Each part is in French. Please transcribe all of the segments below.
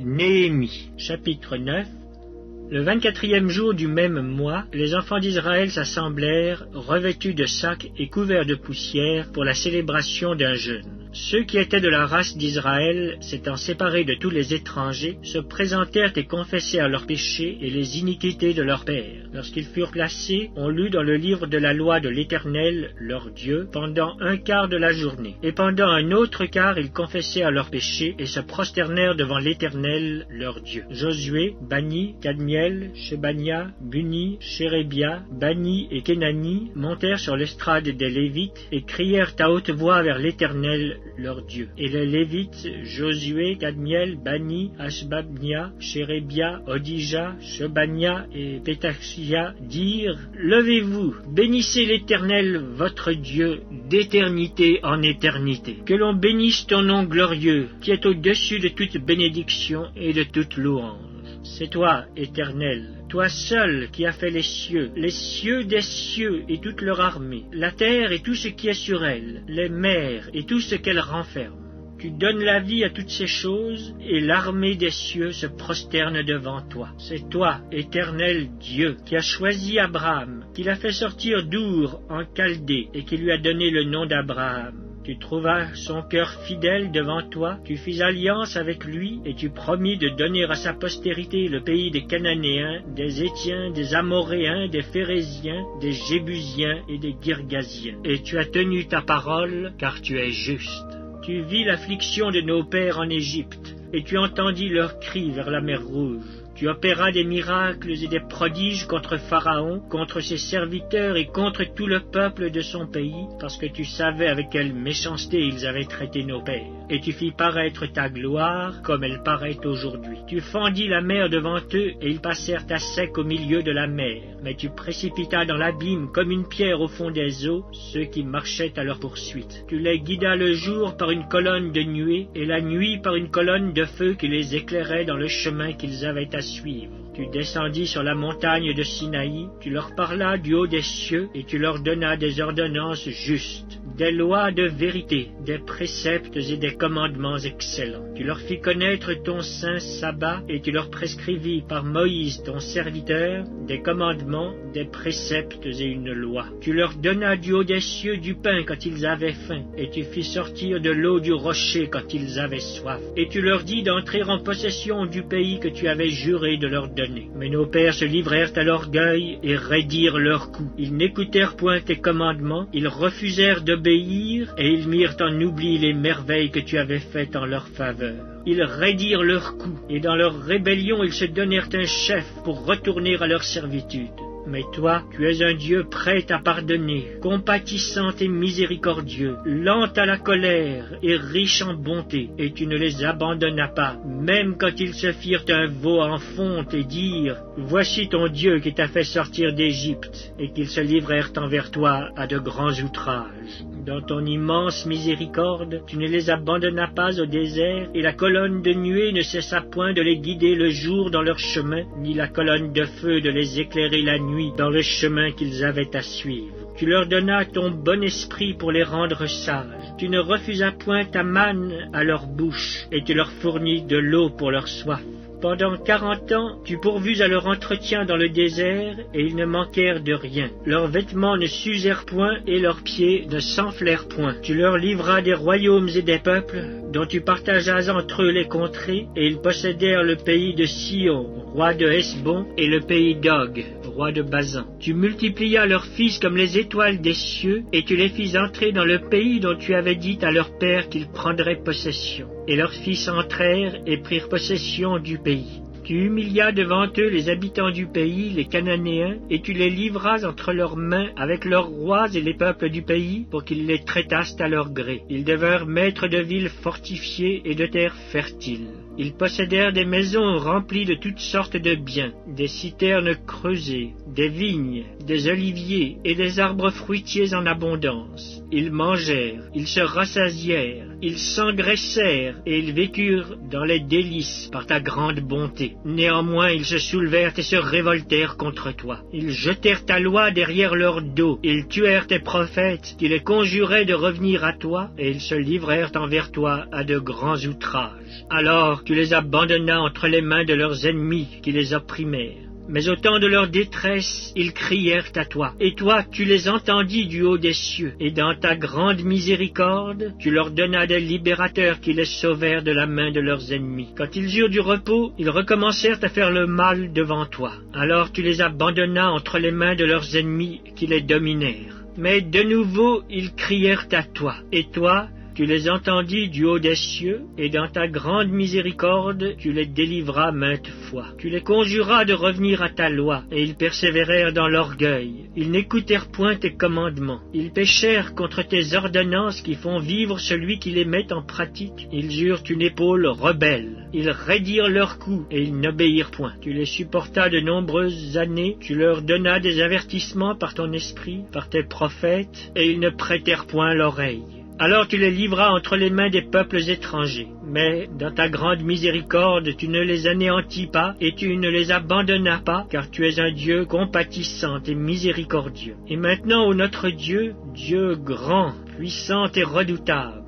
Néhémie, chapitre 9. Le 24e jour du même mois, les enfants d'Israël s'assemblèrent, revêtus de sacs et couverts de poussière, pour la célébration d'un jeûne. Ceux qui étaient de la race d'Israël, s'étant séparés de tous les étrangers, se présentèrent et confessèrent leurs péchés et les iniquités de leurs pères. Lorsqu'ils furent placés, on lut dans le livre de la loi de l'Éternel, leur Dieu, pendant un quart de la journée. Et pendant un autre quart, ils confessèrent leurs péchés et se prosternèrent devant l'Éternel, leur Dieu. Josué, Bani, Kadmiel, Shebania, Buni, Shérébia, Bani et Kenani montèrent sur l'estrade des Lévites et crièrent à haute voix vers l'Éternel, leur Dieu. Et les Lévites, Josué, Kadmiel, Bani, Ashbabnia, Shérébia, Odija, Shebania et Pétachia dirent: Levez-vous, bénissez l'Éternel, votre Dieu, d'éternité en éternité. Que l'on bénisse ton nom glorieux, qui est au-dessus de toute bénédiction et de toute louange. C'est toi, Éternel, toi seul qui as fait les cieux des cieux et toute leur armée, la terre et tout ce qui est sur elle, les mers et tout ce qu'elle renferme. Tu donnes la vie à toutes ces choses, et l'armée des cieux se prosterne devant toi. C'est toi, Éternel Dieu, qui as choisi Abraham, qui l'a fait sortir d'Our en Chaldée, et qui lui a donné le nom d'Abraham. Tu trouvas son cœur fidèle devant toi, tu fis alliance avec lui, et tu promis de donner à sa postérité le pays des Cananéens, des Étiens, des Amoréens, des Phéréziens, des Jébusiens et des Girgasiens. Et tu as tenu ta parole, car tu es juste. Tu vis l'affliction de nos pères en Égypte, et tu entendis leurs cris vers la mer Rouge. Tu opéras des miracles et des prodiges contre Pharaon, contre ses serviteurs et contre tout le peuple de son pays, parce que tu savais avec quelle méchanceté ils avaient traité nos pères. Et tu fis paraître ta gloire comme elle paraît aujourd'hui. Tu fendis la mer devant eux, et ils passèrent à sec au milieu de la mer. Mais tu précipitas dans l'abîme comme une pierre au fond des eaux ceux qui marchaient à leur poursuite. Tu les guidas le jour par une colonne de nuée, et la nuit par une colonne de feu qui les éclairait dans le chemin qu'ils avaient à suivre. Tu descendis sur la montagne de Sinaï, tu leur parlas du haut des cieux, et tu leur donnas des ordonnances justes, des lois de vérité, des préceptes et des commandements excellents. Tu leur fis connaître ton saint sabbat, et tu leur prescrivis par Moïse ton serviteur des commandements, des préceptes et une loi. Tu leur donnas du haut des cieux du pain quand ils avaient faim, et tu fis sortir de l'eau du rocher quand ils avaient soif. Et tu leur dis d'entrer en possession du pays que tu avais juré de leur donner. Mais nos pères se livrèrent à l'orgueil et raidirent leur cou. Ils n'écoutèrent point tes commandements, ils refusèrent d'obéir, et ils mirent en oubli les merveilles que tu avais faites en leur faveur. Ils raidirent leur cou, et dans leur rébellion ils se donnèrent un chef pour retourner à leur servitude. Mais toi, tu es un Dieu prêt à pardonner, compatissant et miséricordieux, lent à la colère et riche en bonté, et tu ne les abandonnas pas, même quand ils se firent un veau en fonte et dirent: Voici ton Dieu qui t'a fait sortir d'Égypte, et qu'ils se livrèrent envers toi à de grands outrages. Dans ton immense miséricorde, tu ne les abandonnas pas au désert, et la colonne de nuée ne cessa point de les guider le jour dans leur chemin, ni la colonne de feu de les éclairer la nuit dans le chemin qu'ils avaient à suivre. Tu leur donnas ton bon esprit pour les rendre sages. Tu ne refusas point ta manne à leur bouche, et tu leur fournis de l'eau pour leur soif. Pendant 40 ans, tu pourvus à leur entretien dans le désert, et ils ne manquèrent de rien. Leurs vêtements ne s'usèrent point, et leurs pieds ne s'enflèrent point. Tu leur livras des royaumes et des peuples, dont tu partageas entre eux les contrées, et ils possédèrent le pays de Sion, roi de Hesbon, et le pays d'Og, roi de Basan. Tu multiplias leurs fils comme les étoiles des cieux, et tu les fis entrer dans le pays dont tu avais dit à leur père qu'ils prendraient possession. Et leurs fils entrèrent et prirent possession du pays. Tu humilias devant eux les habitants du pays, les Cananéens, et tu les livras entre leurs mains avec leurs rois et les peuples du pays, pour qu'ils les traitassent à leur gré. Ils devinrent maîtres de villes fortifiées et de terres fertiles. Ils possédèrent des maisons remplies de toutes sortes de biens, des citernes creusées, des vignes, des oliviers et des arbres fruitiers en abondance. Ils mangèrent, ils se rassasièrent, ils s'engraissèrent et ils vécurent dans les délices par ta grande bonté. Néanmoins, ils se soulevèrent et se révoltèrent contre toi. Ils jetèrent ta loi derrière leur dos. Ils tuèrent tes prophètes qui les conjuraient de revenir à toi, et ils se livrèrent envers toi à de grands outrages. Alors tu les abandonnas entre les mains de leurs ennemis qui les opprimèrent. Mais au temps de leur détresse, ils crièrent à toi, et toi, tu les entendis du haut des cieux, et dans ta grande miséricorde, tu leur donnas des libérateurs qui les sauvèrent de la main de leurs ennemis. Quand ils eurent du repos, ils recommencèrent à faire le mal devant toi. Alors tu les abandonnas entre les mains de leurs ennemis qui les dominèrent. Mais de nouveau, ils crièrent à toi, et toi, tu les entendis du haut des cieux, et dans ta grande miséricorde, tu les délivras maintes fois. Tu les conjuras de revenir à ta loi, et ils persévérèrent dans l'orgueil. Ils n'écoutèrent point tes commandements. Ils péchèrent contre tes ordonnances qui font vivre celui qui les met en pratique. Ils eurent une épaule rebelle. Ils raidirent leurs coups, et ils n'obéirent point. Tu les supportas de nombreuses années, tu leur donnas des avertissements par ton esprit, par tes prophètes, et ils ne prêtèrent point l'oreille. Alors tu les livras entre les mains des peuples étrangers. Mais dans ta grande miséricorde, tu ne les anéantis pas, et tu ne les abandonnas pas, car tu es un Dieu compatissant et miséricordieux. Et maintenant, ô notre Dieu, Dieu grand, puissant et redoutable,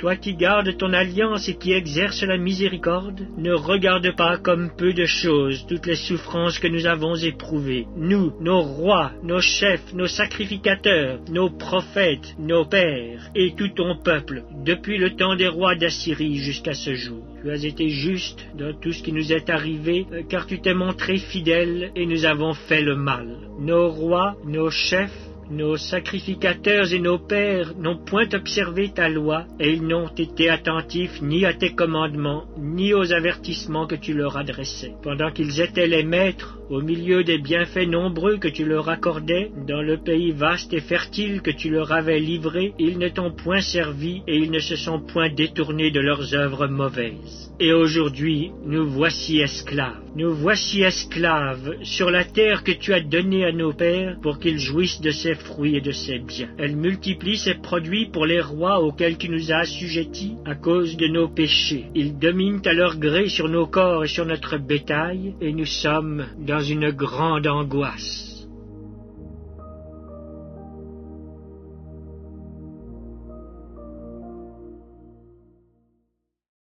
toi qui gardes ton alliance et qui exerces la miséricorde, ne regarde pas comme peu de choses toutes les souffrances que nous avons éprouvées. Nous, nos rois, nos chefs, nos sacrificateurs, nos prophètes, nos pères, et tout ton peuple, depuis le temps des rois d'Assyrie jusqu'à ce jour. Tu as été juste dans tout ce qui nous est arrivé, car tu t'es montré fidèle et nous avons fait le mal. Nos rois, nos chefs, nos sacrificateurs et nos pères n'ont point observé ta loi, et ils n'ont été attentifs ni à tes commandements, ni aux avertissements que tu leur adressais. Pendant qu'ils étaient les maîtres, au milieu des bienfaits nombreux que tu leur accordais, dans le pays vaste et fertile que tu leur avais livré, ils ne t'ont point servi, et ils ne se sont point détournés de leurs œuvres mauvaises. Et aujourd'hui, nous voici esclaves. Nous voici esclaves sur la terre que tu as donnée à nos pères pour qu'ils jouissent de ses fruits et de ses biens. Elle multiplie ses produits pour les rois auxquels tu nous as assujettis à cause de nos péchés. Ils dominent à leur gré sur nos corps et sur notre bétail, et nous sommes dans une grande angoisse.